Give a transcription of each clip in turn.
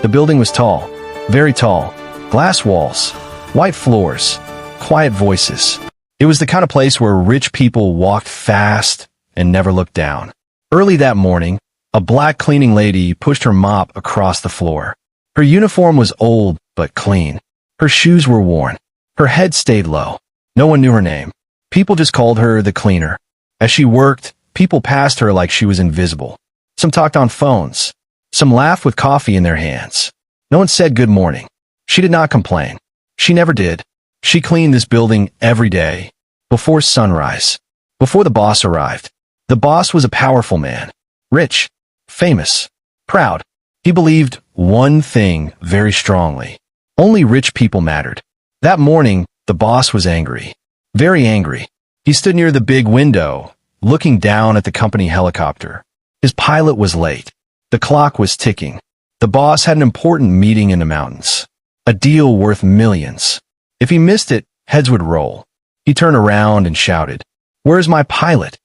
The building was tall, very tall, glass walls, white floors, quiet voices. It was the kind of place where rich people walked fast and never looked down. Early that morning, a black cleaning lady pushed her mop across the floor. Her uniform was old but clean. Her shoes were worn. Her head stayed low. No one knew her name. People just called her the cleaner. As she worked, people passed her like she was invisible. Some talked on phones. Some laughed with coffee in their hands. No one said good morning. She did not complain. She never did. She cleaned this building every day, before sunrise, before the boss arrived. The boss was a powerful man, rich, famous, proud. He believed one thing very strongly. Only rich people mattered. That morning, the boss was angry, very angry. He stood near the big window, looking down at the company helicopter. His pilot was late. The clock was ticking. The boss had an important meeting in the mountains, a deal worth millions. If he missed it, heads would roll. He turned around and shouted, "Where's my pilot?"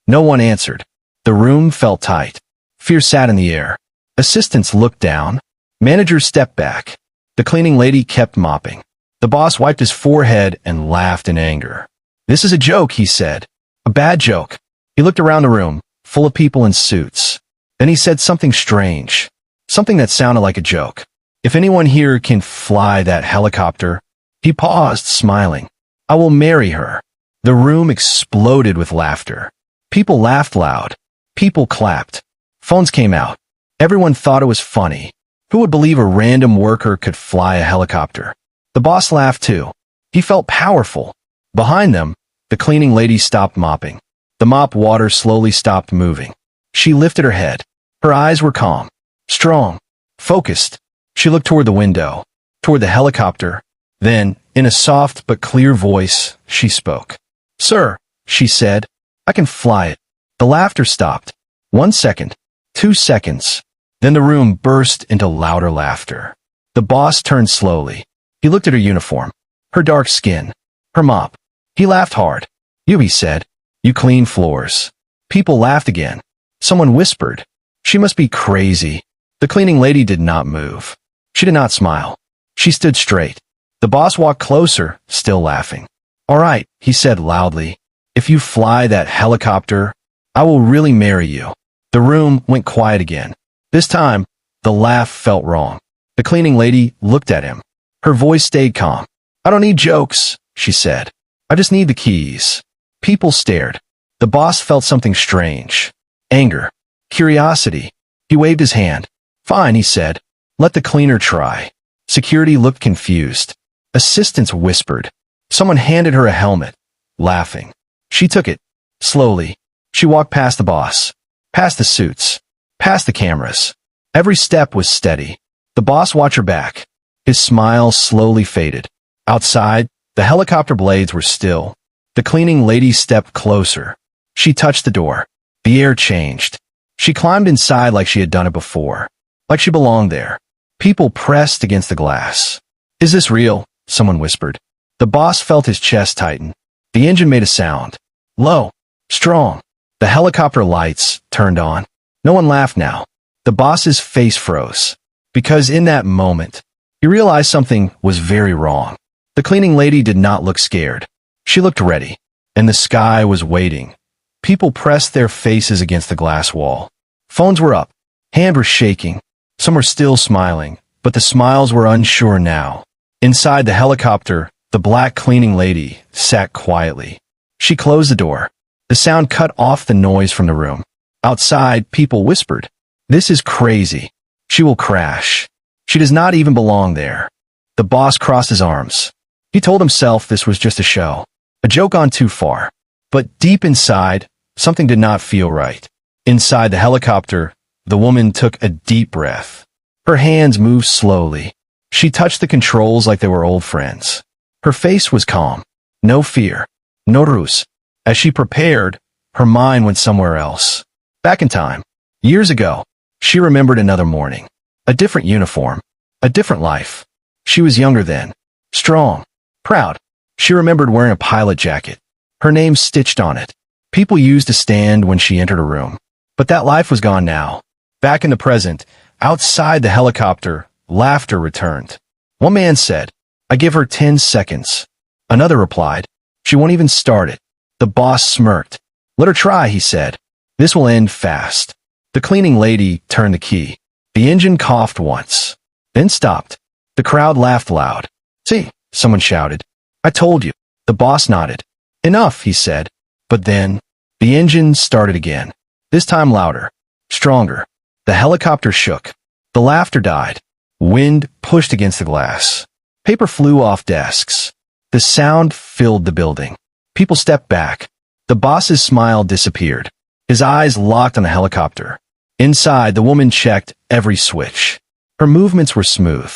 No one answered. The room felt tight. Fear sat in the air. Assistants looked down. Managers stepped back. The cleaning lady kept mopping. The boss wiped his forehead and laughed in anger. "This is a joke," he said. "A bad joke." He looked around the room, full of people in suits. Then he said something strange, something that sounded like a joke. "If anyone here can fly that helicopter," he paused, smiling, "I will marry her." The room exploded with laughter. People laughed loud. People clapped. Phones came out. Everyone thought it was funny. Who would believe a random worker could fly a helicopter? The boss laughed too. He felt powerful. Behind them, the cleaning lady stopped mopping. The mop water slowly stopped moving. She lifted her head. Her eyes were calm, strong, focused. She looked toward the window, toward the helicopter. Then, in a soft but clear voice, she spoke. "Sir," she said, "I can fly it." The laughter stopped. 1 second, 2 seconds. Then the room burst into louder laughter. The boss turned slowly. He looked at her uniform, her dark skin, her mop. He laughed hard. "You," he said, "you clean floors." People laughed again. Someone whispered, "She must be crazy." The cleaning lady did not move. She did not smile. She stood straight. The boss walked closer, still laughing. "All right," he said loudly. "If you fly that helicopter, I will really marry you." The room went quiet again. This time, the laugh felt wrong. The cleaning lady looked at him. Her voice stayed calm. "I don't need jokes," she said. "I just need the keys." People stared. The boss felt something strange. Anger. Curiosity. He waved his hand. "Fine," he said. "Let the cleaner try." Security looked confused. Assistants whispered. Someone handed her a helmet, laughing. She took it. Slowly, she walked past the boss, past the suits, past the cameras. Every step was steady. The boss watched her back. His smile slowly faded. Outside, the helicopter blades were still. The cleaning lady stepped closer. She touched the door. The air changed. She climbed inside like she had done it before, like she belonged there. People pressed against the glass. "Is this real?" someone whispered. The boss felt his chest tighten. The engine made a sound. Low, strong. The helicopter lights turned on. No one laughed now. The boss's face froze. Because in that moment, he realized something was very wrong. The cleaning lady did not look scared. She looked ready. And the sky was waiting. People pressed their faces against the glass wall. Phones were up. Hands were shaking. Some were still smiling, but the smiles were unsure now. Inside the helicopter, the black cleaning lady sat quietly. She closed the door. The sound cut off the noise from the room. Outside, people whispered, "This is crazy. She will crash. She does not even belong there." The boss crossed his arms. He told himself this was just a show, a joke gone too far. But deep inside, something did not feel right. Inside the helicopter, the woman took a deep breath. Her hands moved slowly. She touched the controls like they were old friends. Her face was calm. No fear. No ruse. As she prepared, her mind went somewhere else. Back in time. Years ago, she remembered another morning. A different uniform. A different life. She was younger then. Strong. Proud. She remembered wearing a pilot jacket. Her name stitched on it. People used to stand when she entered a room. But that life was gone now. Back in the present, outside the helicopter, laughter returned. One man said, "I give her 10 seconds." Another replied, "She won't even start it." The boss smirked. "Let her try," he said. "This will end fast." The cleaning lady turned the key. The engine coughed once, then stopped. The crowd laughed loud. "See," someone shouted. "I told you." The boss nodded. "Enough," he said. But then, the engine started again. This time louder, stronger. The helicopter shook. The laughter died. Wind pushed against the glass. Paper flew off desks. The sound filled the building. People stepped back. The boss's smile disappeared. His eyes locked on the helicopter. Inside, the woman checked every switch. Her movements were smooth,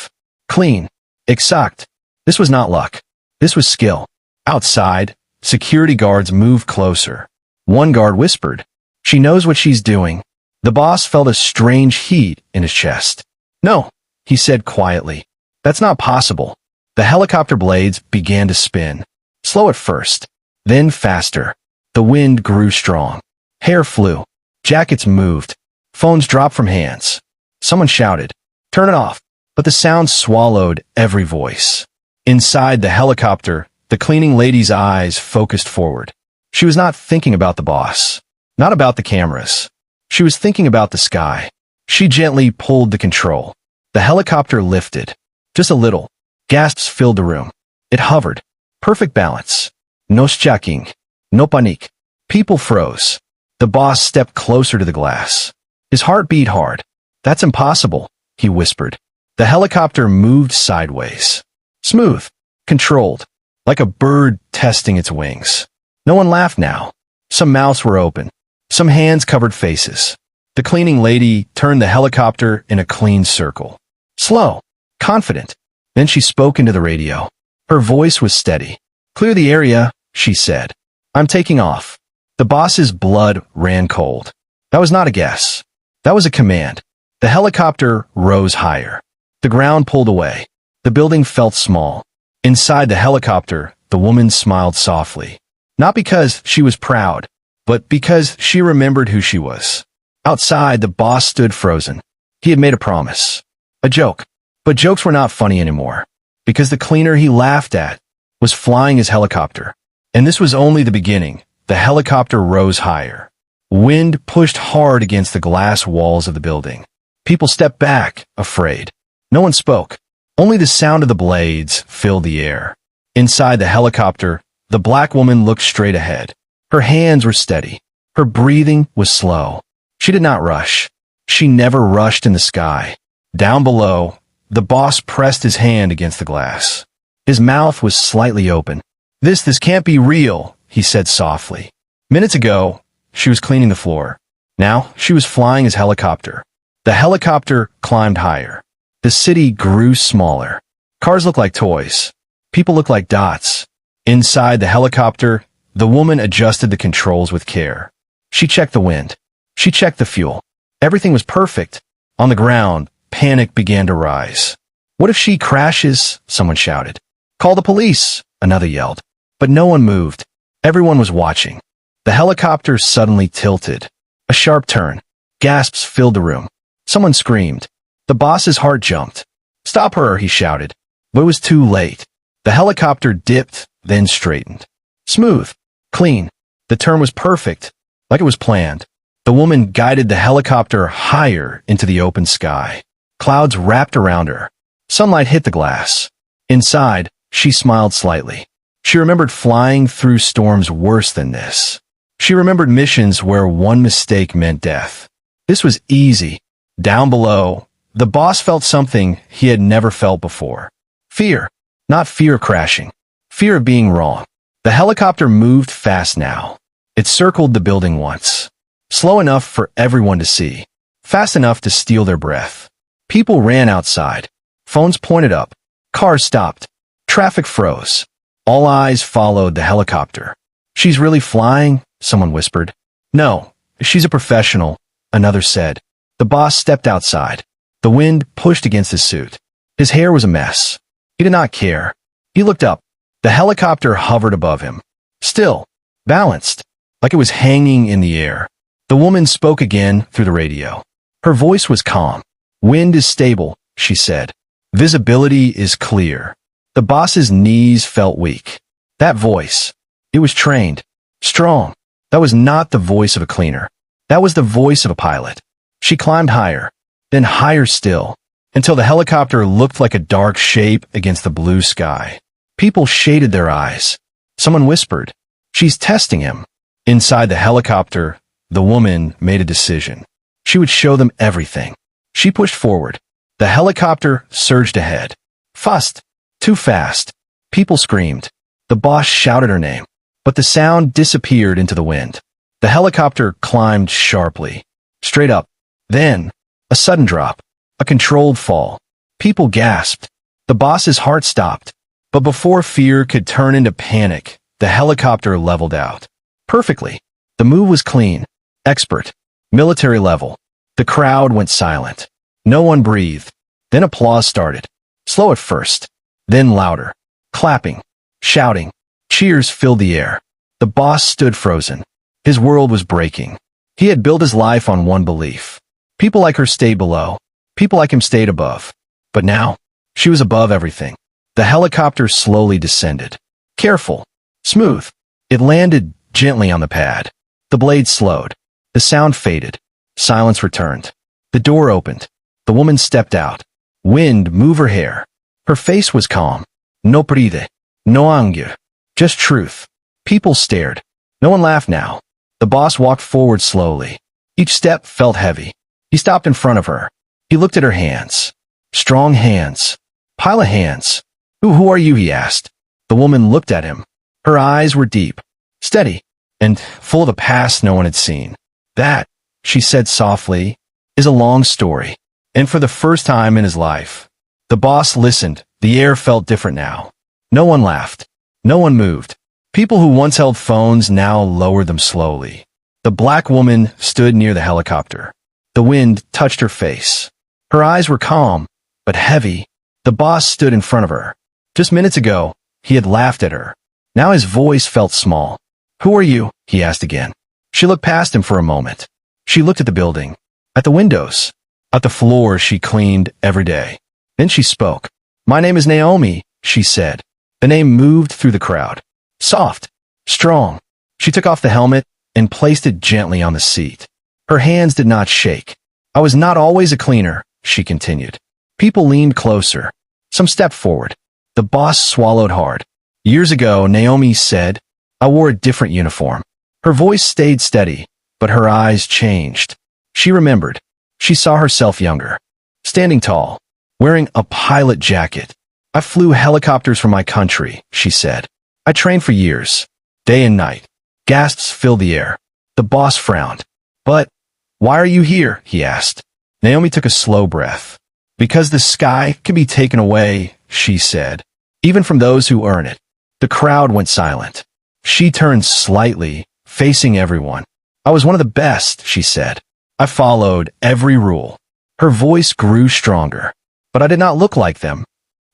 clean, exact. This was not luck. This was skill. Outside, security guards moved closer. One guard whispered, "She knows what she's doing." The boss felt a strange heat in his chest. "No," he said quietly. "That's not possible." The helicopter blades began to spin. Slow at first, then faster. The wind grew strong. Hair flew. Jackets moved. Phones dropped from hands. Someone shouted, "Turn it off." But the sound swallowed every voice. Inside the helicopter, the cleaning lady's eyes focused forward. She was not thinking about the boss, not about the cameras. She was thinking about the sky. She gently pulled the control. The helicopter lifted. Just a little. Gasps filled the room. It hovered. Perfect balance. No shaking. No panic. People froze. The boss stepped closer to the glass. His heart beat hard. "That's impossible," he whispered. The helicopter moved sideways. Smooth. Controlled. Like a bird testing its wings. No one laughed now. Some mouths were open. Some hands covered faces. The cleaning lady turned the helicopter in a clean circle. Slow. Confident. Then she spoke into the radio. Her voice was steady. "Clear the area," she said. "I'm taking off." The boss's blood ran cold. That was not a guess. That was a command. The helicopter rose higher. The ground pulled away. The building felt small. Inside the helicopter, the woman smiled softly. Not because she was proud, but because she remembered who she was. Outside, the boss stood frozen. He had made a promise. A joke. But jokes were not funny anymore. Because the cleaner he laughed at was flying his helicopter. And this was only the beginning. The helicopter rose higher. Wind pushed hard against the glass walls of the building. People stepped back, afraid. No one spoke. Only the sound of the blades filled the air. Inside the helicopter, the black woman looked straight ahead. Her hands were steady. Her breathing was slow. She did not rush. She never rushed in the sky. Down below, the boss pressed his hand against the glass. His mouth was slightly open. This can't be real," he said softly. Minutes ago, she was cleaning the floor. Now, she was flying his helicopter. The helicopter climbed higher. The city grew smaller. Cars looked like toys. People looked like dots. Inside the helicopter, the woman adjusted the controls with care. She checked the wind. She checked the fuel. Everything was perfect. On the ground, panic began to rise. "What if she crashes?" someone shouted. "Call the police," another yelled. But no one moved. Everyone was watching. The helicopter suddenly tilted. A sharp turn. Gasps filled the room. Someone screamed. The boss's heart jumped. "Stop her," he shouted. But it was too late. The helicopter dipped, then straightened. Smooth. Clean. The turn was perfect, like it was planned. The woman guided the helicopter higher into the open sky. Clouds wrapped around her. Sunlight hit the glass. Inside, she smiled slightly. She remembered flying through storms worse than this. She remembered missions where one mistake meant death. This was easy. Down below, the boss felt something he had never felt before. Fear. Not fear of crashing. Fear of being wrong. The helicopter moved fast now. It circled the building once. Slow enough for everyone to see. Fast enough to steal their breath. People ran outside. Phones pointed up. Cars stopped. Traffic froze. All eyes followed the helicopter. "She's really flying?" someone whispered. "No, she's a professional," another said. The boss stepped outside. The wind pushed against his suit. His hair was a mess. He did not care. He looked up. The helicopter hovered above him. Still, balanced, like it was hanging in the air. The woman spoke again through the radio. Her voice was calm. "Wind is stable," she said. Visibility is clear. The boss's knees felt weak. That voice. It was trained. Strong. That was not the voice of a cleaner. That was the voice of a pilot. She climbed higher, then higher still, until the helicopter looked like a dark shape against the blue sky. People shaded their eyes. Someone whispered, "She's testing him." Inside the helicopter, the woman made a decision. She would show them everything. She pushed forward. The helicopter surged ahead. Fast. Too fast. People screamed. The boss shouted her name, but the sound disappeared into the wind. The helicopter climbed sharply, straight up. Then, a sudden drop, a controlled fall. People gasped. The boss's heart stopped. But before fear could turn into panic, the helicopter leveled out. Perfectly. The move was clean, expert, military level. The crowd went silent. No one breathed. Then applause started. Slow at first, then louder. Clapping, shouting, cheers filled the air. The boss stood frozen. His world was breaking. He had built his life on one belief. People like her stayed below. People like him stayed above. But now, she was above everything. The helicopter slowly descended. Careful, smooth. It landed gently on the pad. The blade slowed. The sound faded. Silence returned. The door opened. The woman stepped out. Wind moved her hair. Her face was calm. No pride, no anger, just truth. People stared. No one laughed now. The boss walked forward slowly. Each step felt heavy. He stopped in front of her. He looked at her hands. Strong hands. Pile of hands. Who are you? He asked. The woman looked at him. Her eyes were deep, steady, and full of the past no one had seen. That, she said softly, is a long story. And for the first time in his life, the boss listened. The air felt different now. No one laughed. No one moved. People who once held phones now lowered them slowly. The black woman stood near the helicopter. The wind touched her face. Her eyes were calm, but heavy. The boss stood in front of her. Just minutes ago, he had laughed at her. Now his voice felt small. Who are you? He asked again. She looked past him for a moment. She looked at the building, at the windows, at the floor she cleaned every day. Then she spoke. My name is Naomi, she said. The name moved through the crowd. Soft, strong. She took off the helmet and placed it gently on the seat. Her hands did not shake. I was not always a cleaner, she continued. People leaned closer. Some stepped forward. The boss swallowed hard. Years ago, Naomi said, I wore a different uniform. Her voice stayed steady, but her eyes changed. She remembered. She saw herself younger. Standing tall, wearing a pilot jacket. I flew helicopters for my country, she said. I trained for years, day and night. Gasps filled the air. The boss frowned. But, why are you here? He asked. Naomi took a slow breath. Because the sky can be taken away, she said, even from those who earn it. The crowd went silent. She turned slightly, facing everyone. I was one of the best, she said. I followed every rule. Her voice grew stronger. But I did not look like them.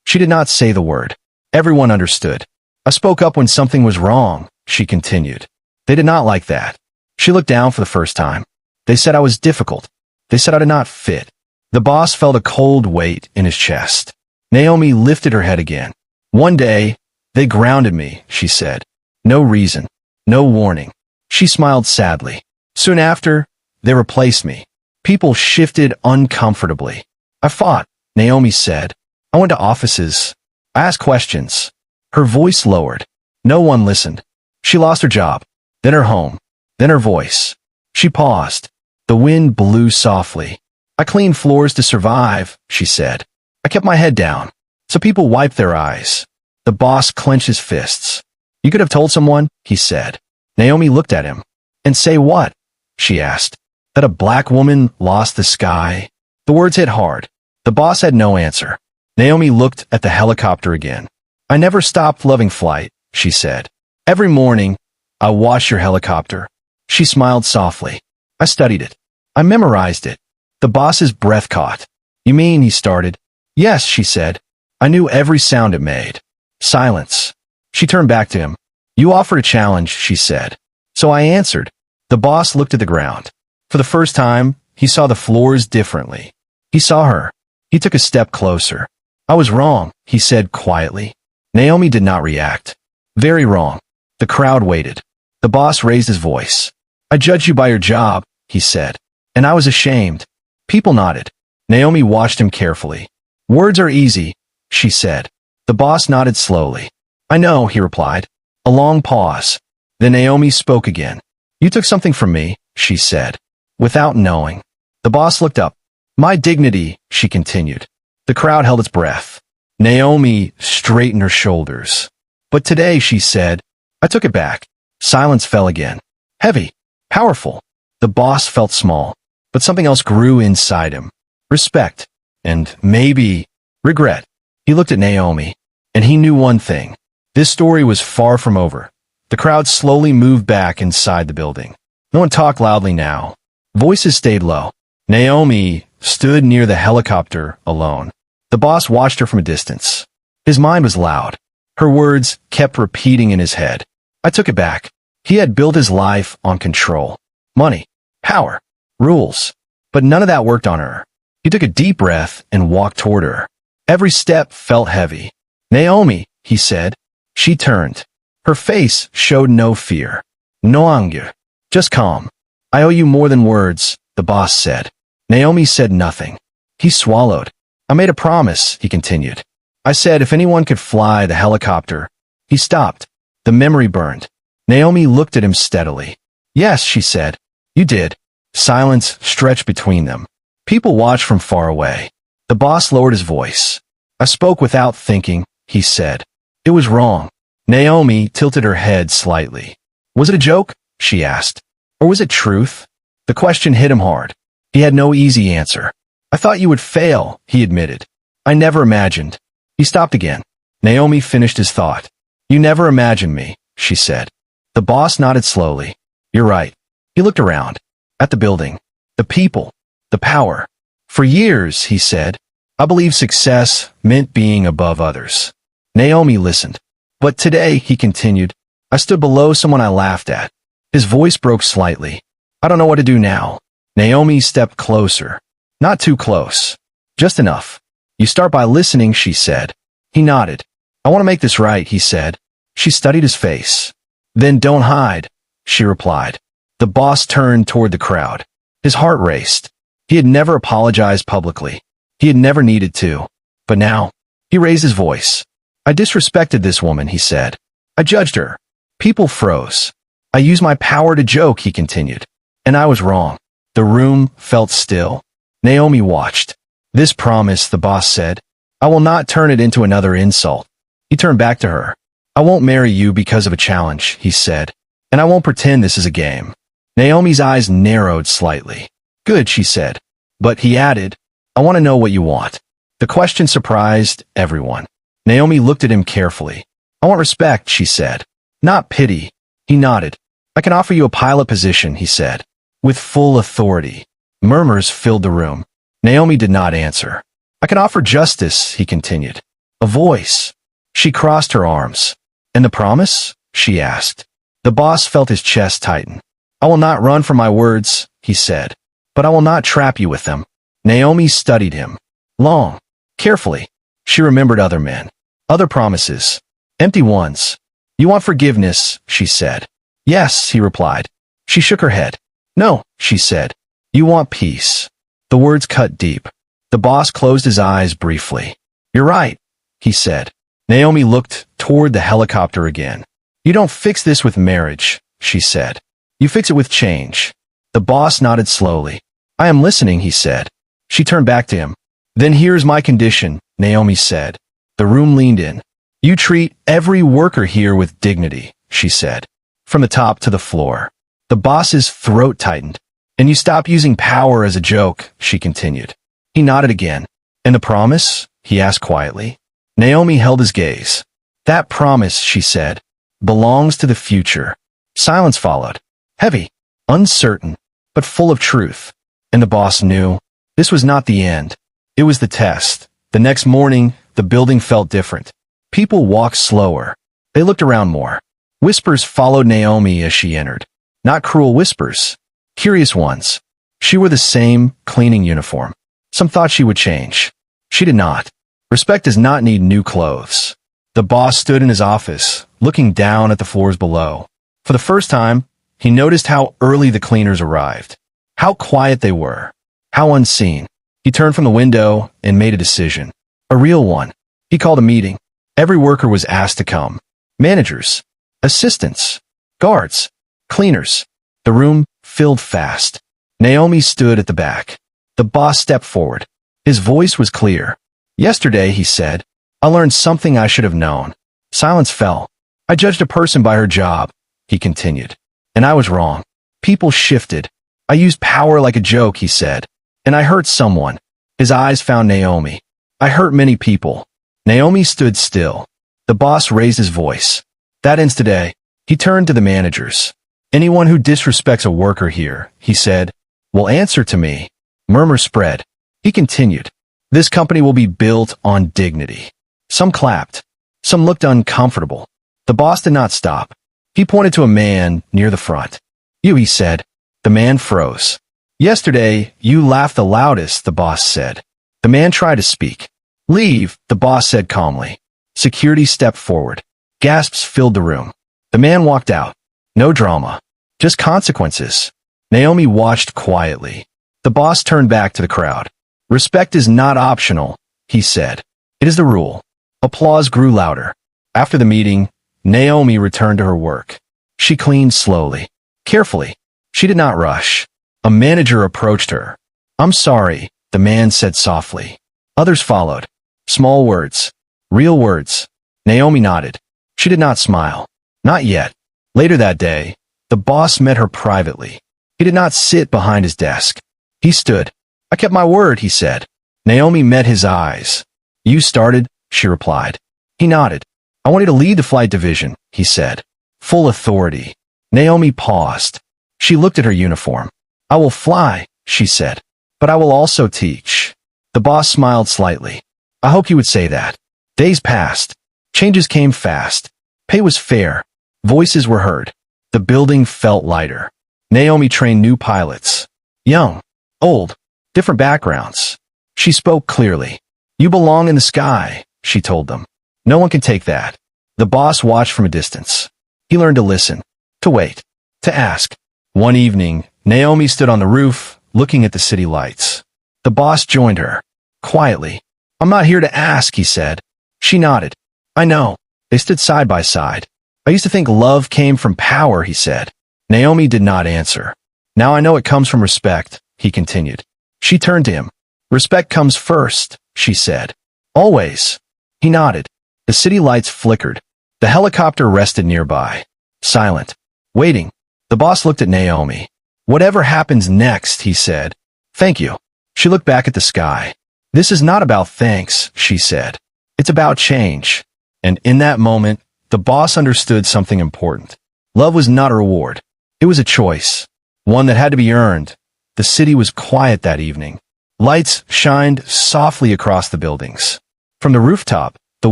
She did not say the word. Everyone understood. I spoke up when something was wrong, she continued. They did not like that. She looked down for the first time. They said I was difficult. They said I did not fit. The boss felt a cold weight in his chest. Naomi lifted her head again. One day, they grounded me, she said. No reason. No warning. She smiled sadly. Soon after, they replaced me. People shifted uncomfortably. I fought, Naomi said. I went to offices. I asked questions. Her voice lowered. No one listened. She lost her job, then her home, then her voice. She paused. The wind blew softly. I cleaned floors to survive, she said. I kept my head down, so people wiped their eyes. The boss clenched his fists. You could have told someone, he said. Naomi looked at him. And say what? She asked. That a black woman lost the sky? The words hit hard. The boss had no answer. Naomi looked at the helicopter again. I never stopped loving flight, she said. Every morning, I watched your helicopter. She smiled softly. I studied it. I memorized it. The boss's breath caught. You mean, he started. Yes, she said. I knew every sound it made. Silence. She turned back to him. You offered a challenge, she said. So I answered. The boss looked at the ground. For the first time, he saw the floors differently. He saw her. He took a step closer. I I was wrong, he said quietly. Naomi did not react. Very wrong. The crowd waited. The boss raised his voice. I judged you by your job, he said. And I was ashamed. People nodded. Naomi watched him carefully. Words are easy, she said. The boss nodded slowly. I know, he replied. A long pause. Then Naomi spoke again. You took something from me, she said. Without knowing. The boss looked up. My dignity, she continued. The crowd held its breath. Naomi straightened her shoulders. But today, she said, I took it back. Silence fell again. Heavy. Powerful. The boss felt small. But something else grew inside him. Respect. And maybe regret. He looked at Naomi. And he knew one thing. This story was far from over. The crowd slowly moved back inside the building. No one talked loudly now. Voices stayed low. Naomi stood near the helicopter alone. The boss watched her from a distance. His mind was loud. Her words kept repeating in his head. I took it back. He had built his life on control. Money. Power. Rules. But none of that worked on her. He took a deep breath and walked toward her. Every step felt heavy. Naomi, he said. She turned. Her face showed no fear. No anger. Just calm. I owe you more than words, the boss said. Naomi said nothing. He swallowed. I made a promise, he continued. I said if anyone could fly the helicopter. He stopped. The memory burned. Naomi looked at him steadily. Yes, she said. You did. Silence stretched between them. People watched from far away. The boss lowered his voice. I spoke without thinking, he said. It was wrong. Naomi tilted her head slightly. Was it a joke? She asked. Or was it truth? The question hit him hard. He had no easy answer. I thought you would fail, he admitted. I never imagined. He stopped again. Naomi finished his thought. You never imagined me, she said. The boss nodded slowly. You're right. He looked around. At the building. The people. The power. For years, he said, I believed success meant being above others. Naomi listened. But today, he continued, I stood below someone I laughed at. His voice broke slightly. I don't know what to do now. Naomi stepped closer. Not too close. Just enough. You start by listening, she said. He nodded. I want to make this right, he said. She studied his face. Then don't hide, she replied. The boss turned toward the crowd. His heart raced. He had never apologized publicly. He had never needed to. But now, he raised his voice. I disrespected this woman, he said. I judged her. People froze. I used my power to joke, he continued. And I was wrong. The room felt still. Naomi watched. This promise, the boss said. I will not turn it into another insult. He turned back to her. I won't marry you because of a challenge, he said. And I won't pretend this is a game. Naomi's eyes narrowed slightly. Good, she said. But he added, I want to know what you want. The question surprised everyone. Naomi looked at him carefully. I want respect, she said. Not pity. He nodded. I can offer you a pilot position, he said. With full authority. Murmurs filled the room. Naomi did not answer. I can offer justice, he continued. A voice. She crossed her arms. And the promise? She asked. The boss felt his chest tighten. I will not run from my words, he said. But I will not trap you with them. Naomi studied him. Long. Carefully. She remembered other men. Other promises. Empty ones. You want forgiveness, she said. Yes, he replied. She shook her head. No, she said. You want peace. The words cut deep. The boss closed his eyes briefly. You're right, he said. Naomi looked toward the helicopter again. You don't fix this with marriage, she said. You fix it with change. The boss nodded slowly. I am listening, he said. She turned back to him. Then here's my condition, Naomi said. The room leaned in. You treat every worker here with dignity, she said. From the top to the floor. The boss's throat tightened. And you stop using power as a joke, she continued. He nodded again. And the promise? He asked quietly. Naomi held his gaze. That promise, she said, belongs to the future. Silence followed. Heavy, uncertain, but full of truth. And the boss knew this was not the end. It was the test. The next morning, the building felt different. People walked slower. They looked around more. Whispers followed Naomi as she entered. Not cruel whispers. Curious ones. She wore the same cleaning uniform. Some thought she would change. She did not. Respect does not need new clothes. The boss stood in his office, looking down at the floors below. For the first time, he noticed how early the cleaners arrived. How quiet they were. How unseen. He turned from the window and made a decision. A real one. He called a meeting. Every worker was asked to come. Managers, assistants, guards, cleaners. The room filled fast. Naomi stood at the back. The boss stepped forward. His voice was clear. Yesterday, he said, I learned something I should have known. Silence fell. I judged a person by her job, he continued. And I was wrong. People shifted. I used power like a joke, he said. And I hurt someone. His eyes found Naomi. I hurt many people. Naomi stood still. The boss raised his voice. That ends today. He turned to the managers. Anyone who disrespects a worker here, he said, will answer to me. Murmurs spread. He continued. This company will be built on dignity. Some clapped. Some looked uncomfortable. The boss did not stop. He pointed to a man near the front. You, he said. The man froze. Yesterday, you laughed the loudest, the boss said. The man tried to speak. Leave, the boss said calmly. Security stepped forward. Gasps filled the room. The man walked out. No drama. Just consequences. Naomi watched quietly. The boss turned back to the crowd. Respect is not optional, he said. It is the rule. Applause grew louder. After the meeting, Naomi returned to her work. She cleaned slowly. Carefully. She did not rush. A manager approached her. I'm sorry, the man said softly. Others followed. Small words. Real words. Naomi nodded. She did not smile. Not yet. Later that day, the boss met her privately. He did not sit behind his desk. He stood. I kept my word, he said. Naomi met his eyes. You started, she replied. He nodded. I want you to lead the flight division, he said. Full authority. Naomi paused. She looked at her uniform. I will fly, she said. But I will also teach. The boss smiled slightly. I hoped you would say that. Days passed. Changes came fast. Pay was fair. Voices were heard. The building felt lighter. Naomi trained new pilots. Young, old, different backgrounds. She spoke clearly. You belong in the sky, she told them. No one can take that. The boss watched from a distance. He learned to listen, to wait, to ask. One evening, Naomi stood on the roof, looking at the city lights. The boss joined her. Quietly. I'm not here to ask, he said. She nodded. I know. They stood side by side. I used to think love came from power, he said. Naomi did not answer. Now I know it comes from respect, he continued. She turned to him. Respect comes first, she said. Always. He nodded. The city lights flickered. The helicopter rested nearby. Silent. Waiting. The boss looked at Naomi. Whatever happens next, he said. Thank you. She looked back at the sky. This is not about thanks, she said. It's about change. And in that moment, the boss understood something important. Love was not a reward. It was a choice. One that had to be earned. The city was quiet that evening. Lights shined softly across the buildings. From the rooftop, the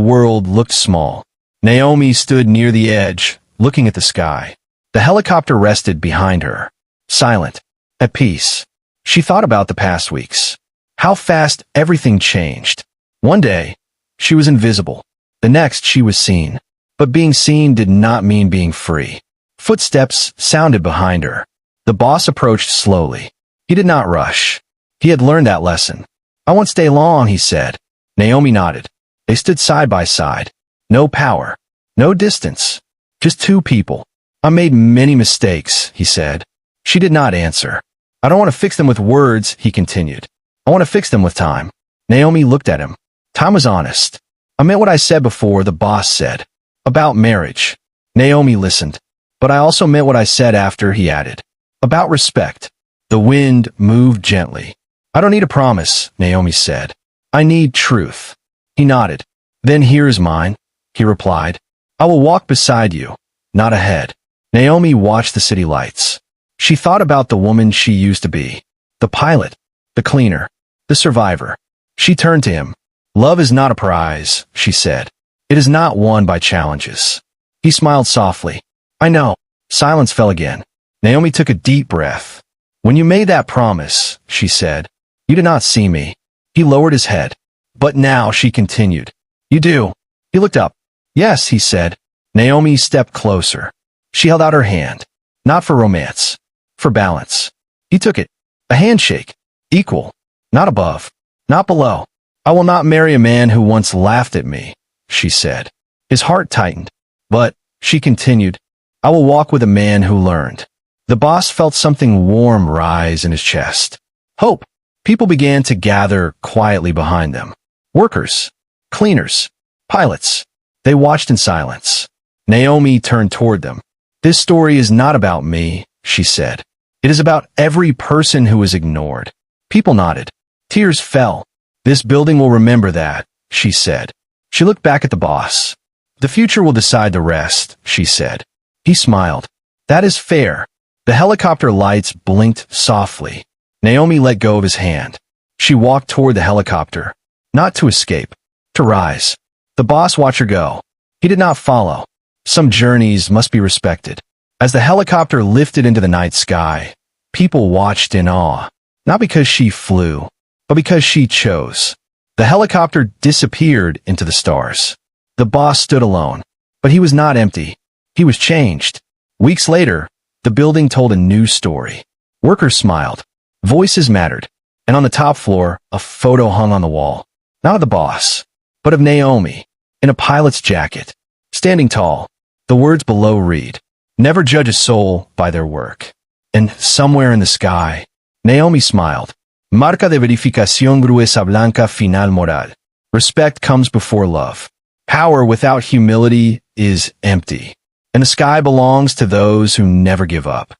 world looked small. Naomi stood near the edge, looking at the sky. The helicopter rested behind her. Silent. At peace. She thought about the past weeks. How fast everything changed. One day, she was invisible. The next, she was seen. But being seen did not mean being free. Footsteps sounded behind her. The boss approached slowly. He did not rush. He had learned that lesson. I won't stay long, he said. Naomi nodded. They stood side by side. No power. No distance. Just two people. I made many mistakes, he said. She did not answer. I don't want to fix them with words, he continued. I want to fix them with time. Naomi looked at him. Time was honest. I meant what I said before, the boss said. About marriage. Naomi listened. But I also meant what I said after, he added. About respect. The wind moved gently. I don't need a promise, Naomi said. I need truth. He nodded. Then here's mine, he replied. I will walk beside you, not ahead. Naomi watched the city lights. She thought about the woman she used to be. The pilot. The cleaner. The survivor. She turned to him. Love is not a prize, she said. It is not won by challenges. He smiled softly. I know. Silence fell again. Naomi took a deep breath. When you made that promise, she said, you did not see me. He lowered his head. But now she continued. You do. He looked up. Yes, he said. Naomi stepped closer. She held out her hand. Not for romance. For balance. He took it. A handshake. Equal. Not above. Not below. I will not marry a man who once laughed at me, she said. His heart tightened. But, she continued, I will walk with a man who learned. The boss felt something warm rise in his chest. Hope. People began to gather quietly behind them. Workers. Cleaners. Pilots. They watched in silence. Naomi turned toward them. This story is not about me, she said. It is about every person who was ignored. People nodded. Tears fell. This building will remember that, she said. She looked back at the boss. The future will decide the rest, she said. He smiled. That is fair. The helicopter lights blinked softly. Naomi let go of his hand. She walked toward the helicopter. Not to escape. To rise. The boss watched her go. He did not follow. Some journeys must be respected. As the helicopter lifted into the night sky, people watched in awe. Not because she flew, but because she chose. The helicopter disappeared into the stars. The boss stood alone. But he was not empty. He was changed. Weeks later, the building told a new story. Workers smiled. Voices mattered. And on the top floor, a photo hung on the wall. Not of the boss, but of Naomi, in a pilot's jacket, standing tall. The words below read, Never judge a soul by their work. And somewhere in the sky, Naomi smiled. Marca de verificación gruesa blanca final moral. Respect comes before love. Power without humility is empty. And the sky belongs to those who never give up.